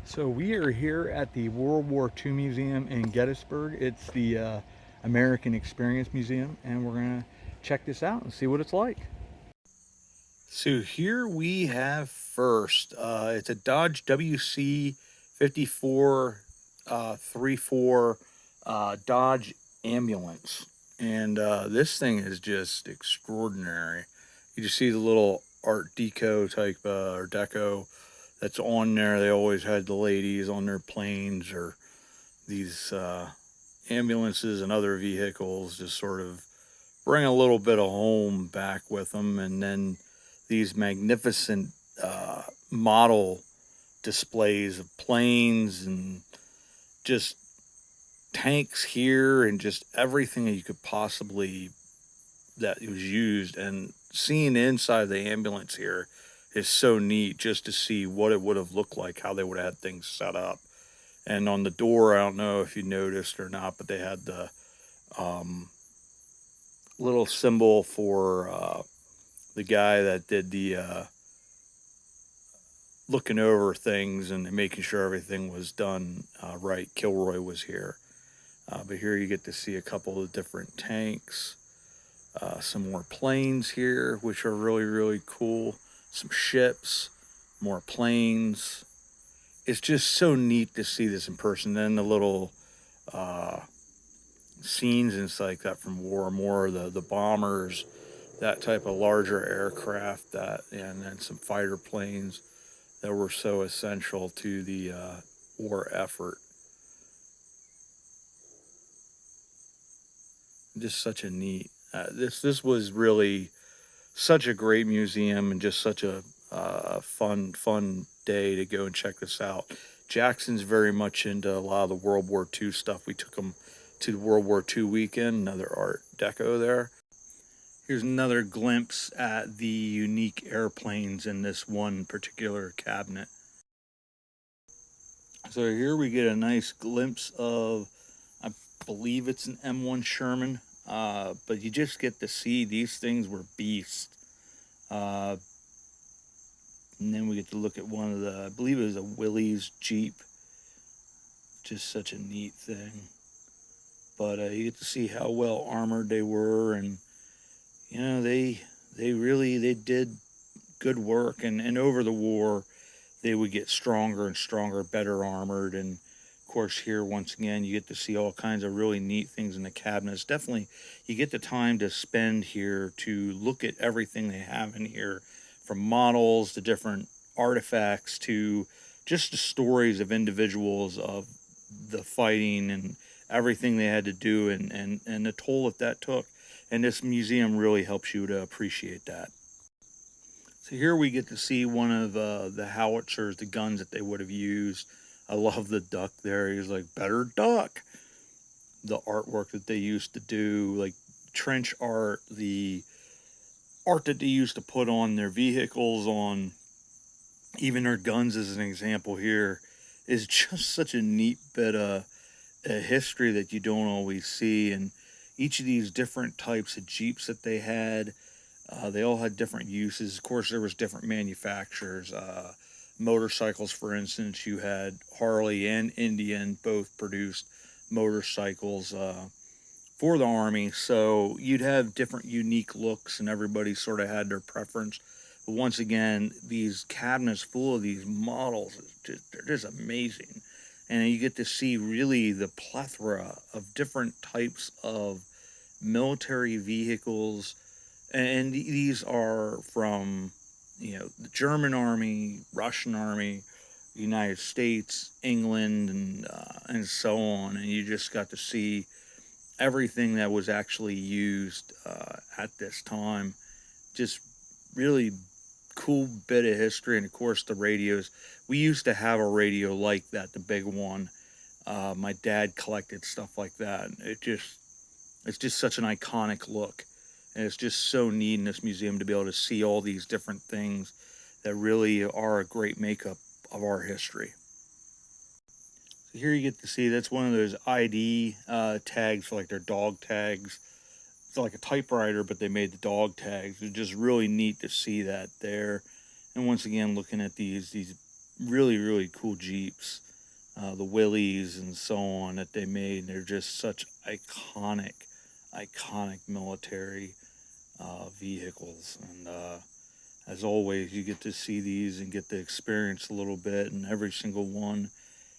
So we are here at the World War II Museum in Gettysburg. It's the American Experience Museum, and we're gonna check this out and see what it's like. So here we have first. It's a Dodge WC 54 34 Dodge ambulance, and this thing is just extraordinary. You just see the little Art Deco type or deco that's on there. They always had the ladies on their planes or these ambulances and other vehicles just sort of bring a little bit of home back with them, and then these magnificent model displays of planes and just tanks here and just everything that you could possibly that was used. And seeing inside the ambulance here is so neat just to see what it would have looked like, how they would have had things set up. And on the door, I don't know if you noticed or not, but they had the um, little symbol for the guy that did the looking over things and making sure everything was done right. Kilroy was here. But here you get to see a couple of different tanks, some more planes here, which are really, really cool. Some ships, more planes. It's just so neat to see this in person. Then the little uh, scenes and stuff like that from war, more of the bombers, that type of larger aircraft, that and then some fighter planes that were so essential to the war effort. Just such a neat. This was really such a great museum and just such a fun day to go and check this out. Jackson's very much into a lot of the World War II stuff. We took him to the World War II weekend, another Art Deco there. Here's another glimpse at the unique airplanes in this one particular cabinet. So here we get a nice glimpse of, I believe it's an M1 Sherman, but you just get to see these things were beasts. Uh, and then we get to look at one of the, I believe it was a Willys Jeep. Just such a neat thing. But you get to see how well armored they were, and you know they really they did good work. And over the war, they would get stronger and stronger, better armored. And of course, here once again, you get to see all kinds of really neat things in the cabinets. Definitely, you get the time to spend here to look at everything they have in here, from models to different artifacts to just the stories of individuals of the fighting and everything they had to do, and the toll that took. And this museum really helps you to appreciate that. So here we get to see one of the howitzers, the guns that they would have used. I love the duck there. He's like, better duck. The artwork that they used to do, like trench art, the art that they used to put on their vehicles, on even their guns, as an example here, is just such a neat bit of history that you don't always see. And each of these different types of Jeeps that they all had different uses. Of course, there was different manufacturers. Motorcycles, for instance, you had Harley and Indian both produced motorcycles for the army, so you'd have different unique looks, and everybody sort of had their preference. But once again, these cabinets full of these models, they're just amazing, and you get to see really the plethora of different types of military vehicles. And these are from, the German army, Russian army, United States, England, and so on. And you just got to see everything that was actually used at this time. Just really cool bit of history. And of course, the radios. We used to have a radio like that, the big one. My dad collected stuff like that. It's just such an iconic look. And it's just so neat in this museum to be able to see all these different things that really are a great makeup of our history. So here you get to see that's one of those ID tags for like their dog tags. It's like a typewriter, but they made the dog tags. It's just really neat to see that there. And once again, looking at these really cool Jeeps, the Willies and so on that they made. They're just such iconic military vehicles. And as always, you get to see these and get to experience a little bit, and every single one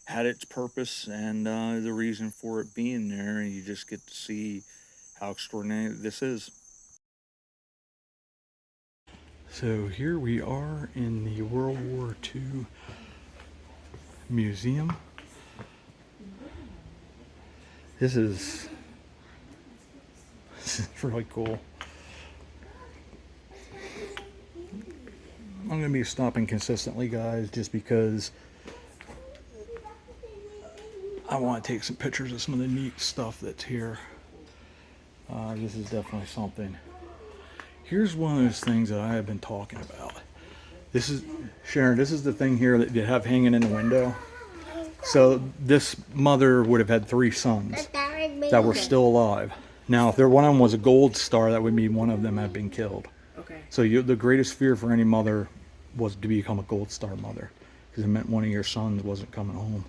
had its purpose and the reason for it being there, and you just get to see how extraordinary this is. So here we are in the World War II Museum. This is really cool. I'm going to be stopping consistently, guys, just because I want to take some pictures of some of the neat stuff that's here. This is definitely something. Here's one of those things that I have been talking about. This is, Sharon, this is the thing here that you have hanging in the window. So this mother would have had 3 sons that were still alive. Now, if one of them was a gold star, that would mean one of them had been killed. Okay. So the greatest fear for any mother was to become a gold star mother, because it meant one of your sons wasn't coming home.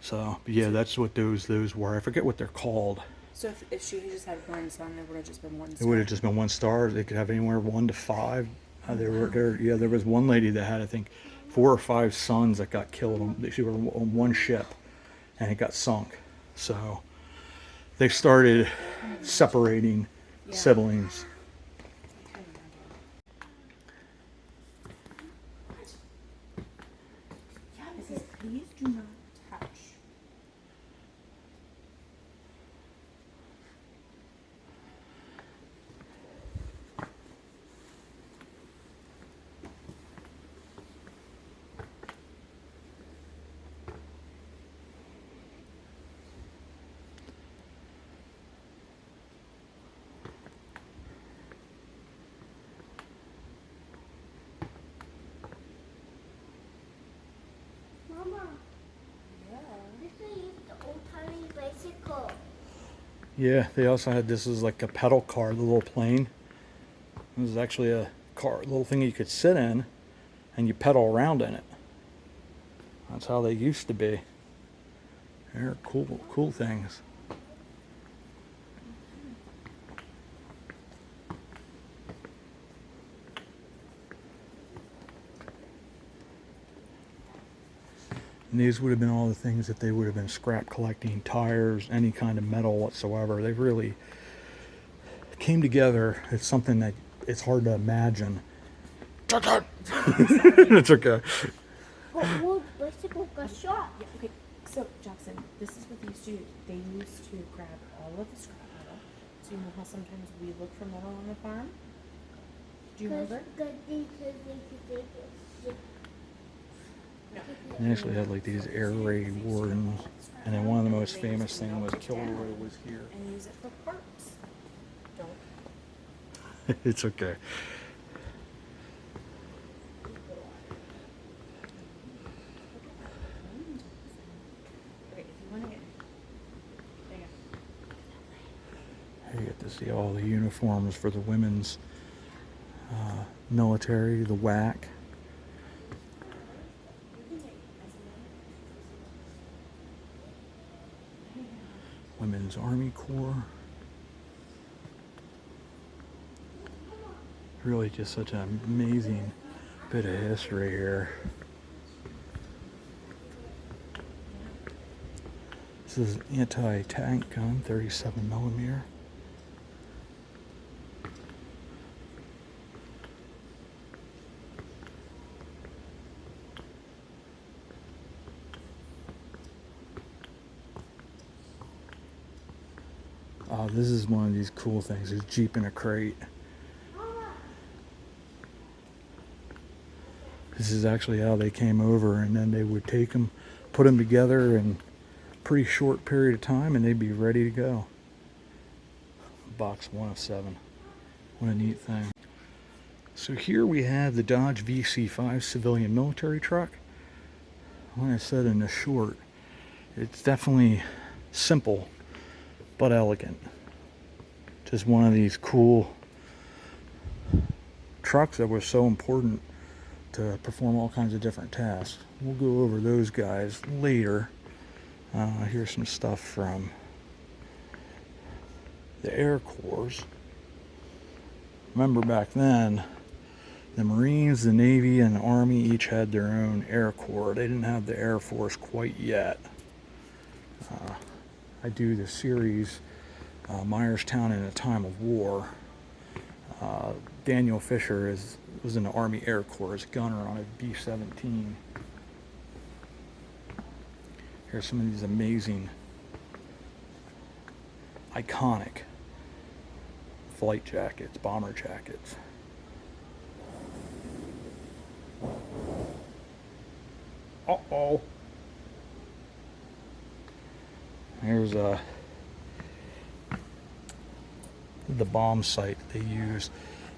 So, but yeah, that's what those were. I forget what they're called. So if she had just had one son, there would have just been one It son. would have just been 1 star. They could have anywhere 1 to 5. There was one lady that had, I think, 4 or 5 sons that got killed. She was on one ship, and it got sunk. So they started separating siblings. Yeah, it says, please do not touch. Mama, this is the old-timey bicycle. Yeah, they also had, this is like a pedal car, the little plane. This is actually a car, little thing you could sit in, and you pedal around in it. That's how they used to be. They're cool things. And these would have been all the things that they would have been scrap collecting, tires, any kind of metal whatsoever. They really came together. It's something that it's hard to imagine. It's okay. But what bicycle got shot? Yeah, okay. So, Jackson, this is what they used to do. They used to grab all of the scrap metal. So you know how sometimes we look for metal on the farm? Do you remember? They actually had like these air raid wardens, and then one of the most famous thing was Kilroy was here. And use it for parts. Don't. It's okay. Okay, if you want to get. There you go. You get to see all the uniforms for the women's military, the WAC. Women's Army Corps. Really just such an amazing bit of history here. This is an anti-tank gun, 37 millimeter. Oh, this is one of these cool things. It's Jeep in a crate. This is actually how they came over, and then they would take them, put them together in a pretty short period of time, and they'd be ready to go. Box 1 of 7. What a neat thing. So here we have the Dodge VC5 civilian military truck. Like I said in the short, it's definitely simple but elegant. Just one of these cool trucks that was so important to perform all kinds of different tasks. We'll go over those guys later. Here's some stuff from the Air Corps. Remember back then, the Marines, the Navy, and the Army each had their own Air Corps. They didn't have the Air Force quite yet. I do the series Myerstown in a Time of War. Daniel Fisher was in the Army Air Corps as a gunner on a B-17. Here's some of these amazing, iconic flight jackets, bomber jackets. Uh-oh. Here's the bomb sight they used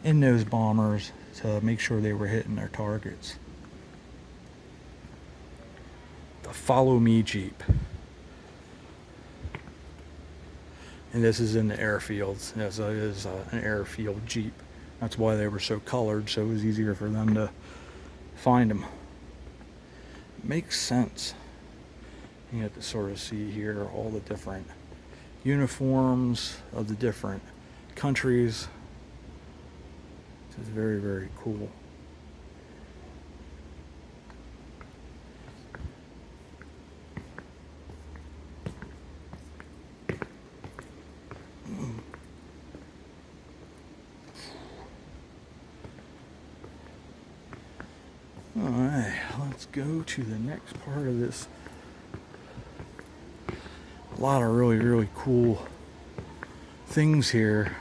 in those bombers to make sure they were hitting their targets. The Follow Me Jeep. And this is in the airfields. This is an airfield Jeep. That's why they were so colored, so it was easier for them to find them. Makes sense. You have to sort of see here all the different uniforms of the different countries. This is very, very cool. Alright, let's go to the next part of this. A lot of really, really cool things here.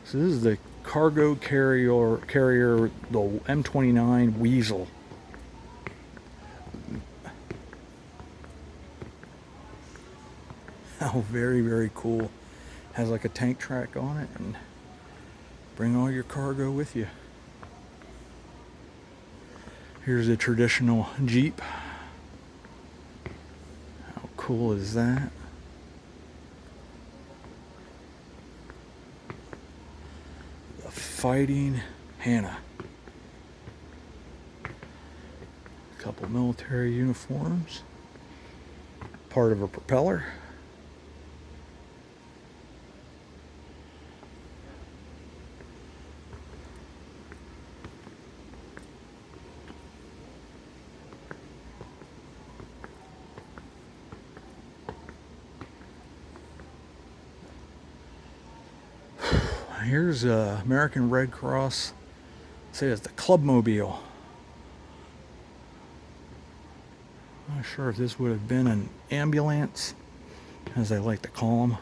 So this is the cargo carrier, the M29 Weasel. Oh, very, very cool. Has like a tank track on it, and bring all your cargo with you. Here's a traditional Jeep. How cool is that? The Fighting Hannah. A couple military uniforms. Part of a propeller. Here's American Red Cross. Say it's the Clubmobile. Not sure if this would have been an ambulance, as they like to call them.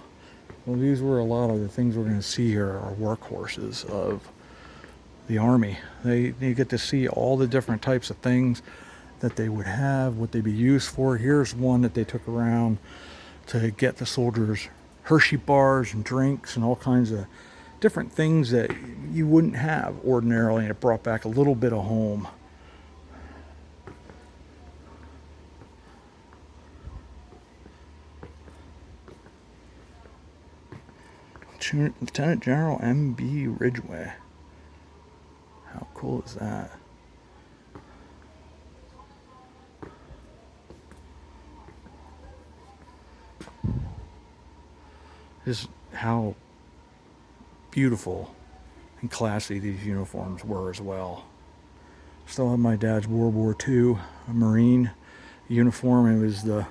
Well, these were a lot of the things we're going to see here are workhorses of the Army. You get to see all the different types of things that they would have, what they'd be used for. Here's one that they took around to get the soldiers Hershey bars and drinks and all kinds of different things that you wouldn't have ordinarily, and it brought back a little bit of home. Lieutenant General M.B. Ridgway. How cool is that? Just how beautiful and classy these uniforms were as well. Still have my dad's World War II Marine uniform. It was the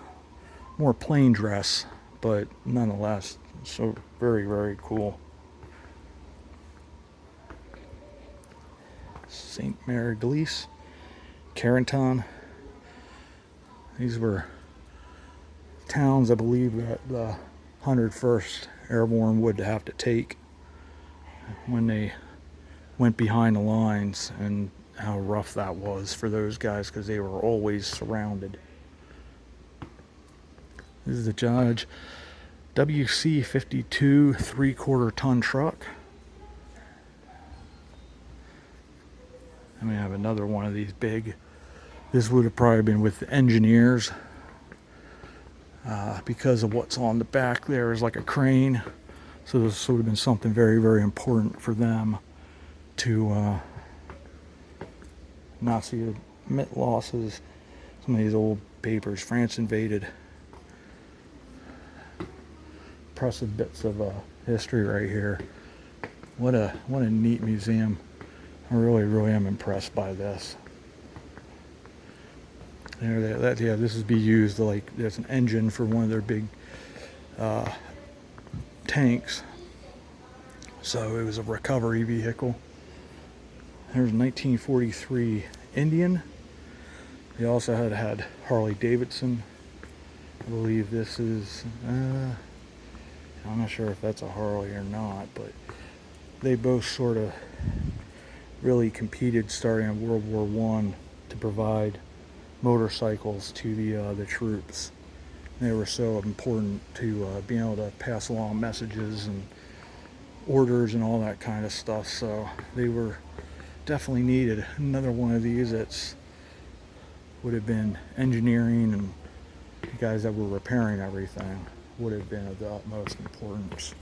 more plain dress, but nonetheless, so very, very cool. St. Mary Glees, Carenton. These were towns, I believe, that the 101st Airborne would have to take when they went behind the lines, and how rough that was for those guys because they were always surrounded. This is the Dodge WC-52 3/4 ton truck. I mean, I have another one of these big. This would have probably been with the engineers because of what's on the back there is like a crane. So this would have been something very, very important for them to Nazi losses, some of these old papers. France invaded. Impressive bits of history right here. What a neat museum. I really am impressed by this. This is be used like there's an engine for one of their big tanks. So it was a recovery vehicle. There's 1943 Indian. They also had Harley Davidson. I believe this is, I'm not sure if that's a Harley or not, but they both sort of really competed starting in World War I to provide motorcycles to the troops. They were so important to being able to pass along messages and orders and all that kind of stuff. So they were definitely needed. Another one of these that's would have been engineering, and the guys that were repairing everything would have been of the utmost importance.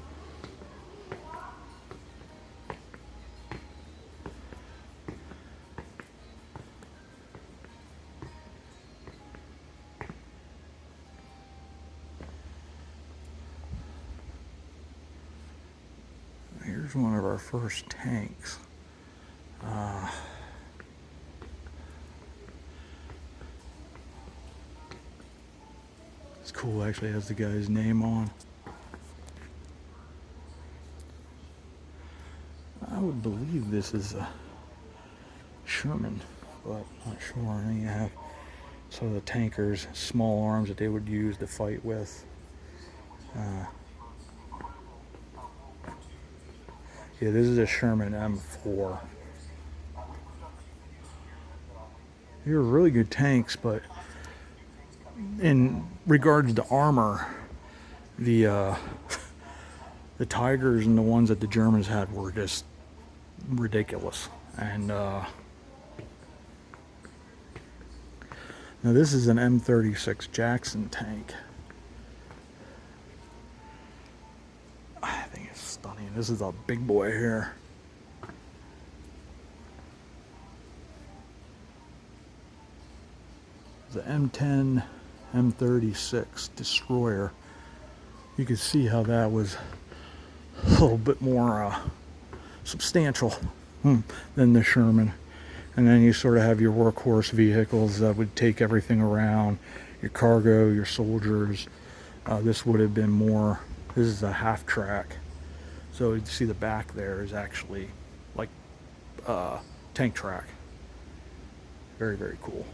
Here's one of our first tanks. It's cool, actually has the guy's name on. I would believe this is a Sherman, but not sure. And then you have some of the tankers, small arms that they would use to fight with. Yeah, this is a Sherman M4. They're really good tanks, but in regards to armor, the Tigers and the ones that the Germans had were just ridiculous. And now this is an M36 Jackson tank. I think it's stunning. This is a big boy here. The M10 M36 destroyer. You can see how that was a little bit more substantial than the Sherman. And then you sort of have your workhorse vehicles that would take everything around, your cargo, your soldiers. This would have been more, this is a half track. So you see the back there is actually like tank track. Very, very cool.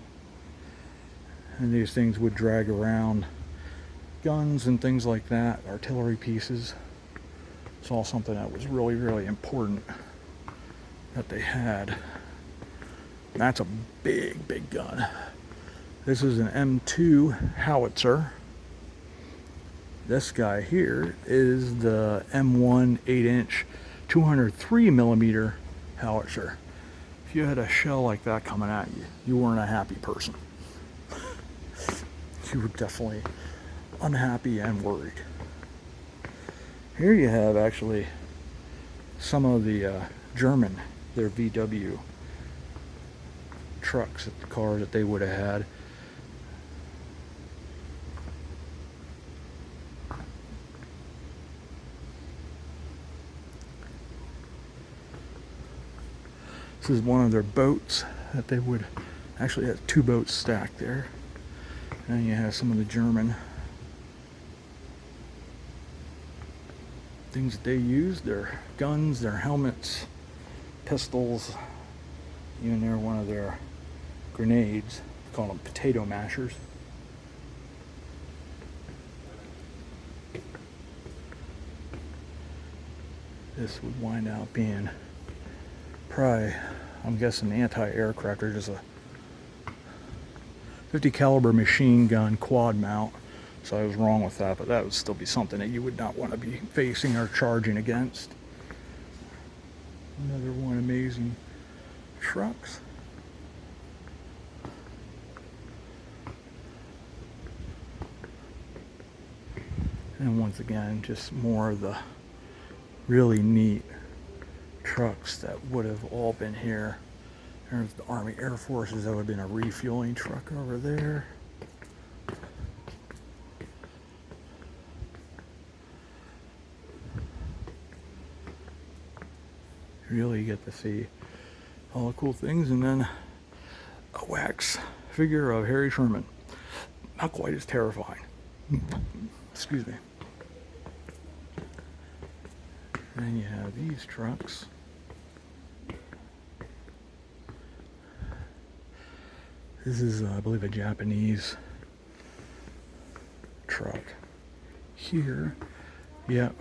And these things would drag around guns and things like that, artillery pieces. It's all something that was really, really important that they had. That's a big, big gun. This is an M2 howitzer. This guy here is the M1 8-inch 203 millimeter howitzer. If you had a shell like that coming at you, you weren't a happy person. You were definitely unhappy and worried. Here you have actually some of the German, their VW trucks, the car that they would have had. This is one of their boats that they would actually have two boats stacked there. And you have some of the German things that they use, their guns, their helmets, pistols, even they're one of their grenades, they call them potato mashers. This would wind up being probably, I'm guessing, anti-aircraft, or just a 50 caliber machine gun quad mount. So I was wrong with that, but that would still be something that you would not want to be facing or charging against. Another one, amazing trucks. And once again, just more of the really neat trucks that would have all been here There's the Army Air Forces. That would have been a refueling truck over there. Really get to see all the cool things. And then a wax figure of Harry Sherman. Not quite as terrifying. Excuse me. And then you have these trucks. This is, I believe, a Japanese truck. Here, yep,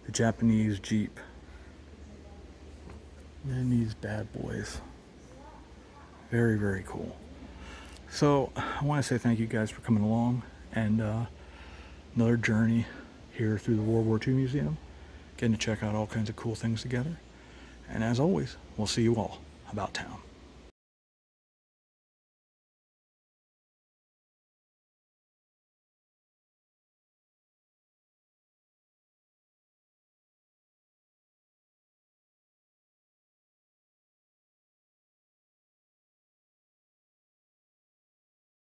the Japanese Jeep. And these bad boys. Very, very cool. So, I want to say thank you guys for coming along, and another journey here through the World War II Museum. Getting to check out all kinds of cool things together. And as always, we'll see you all about town.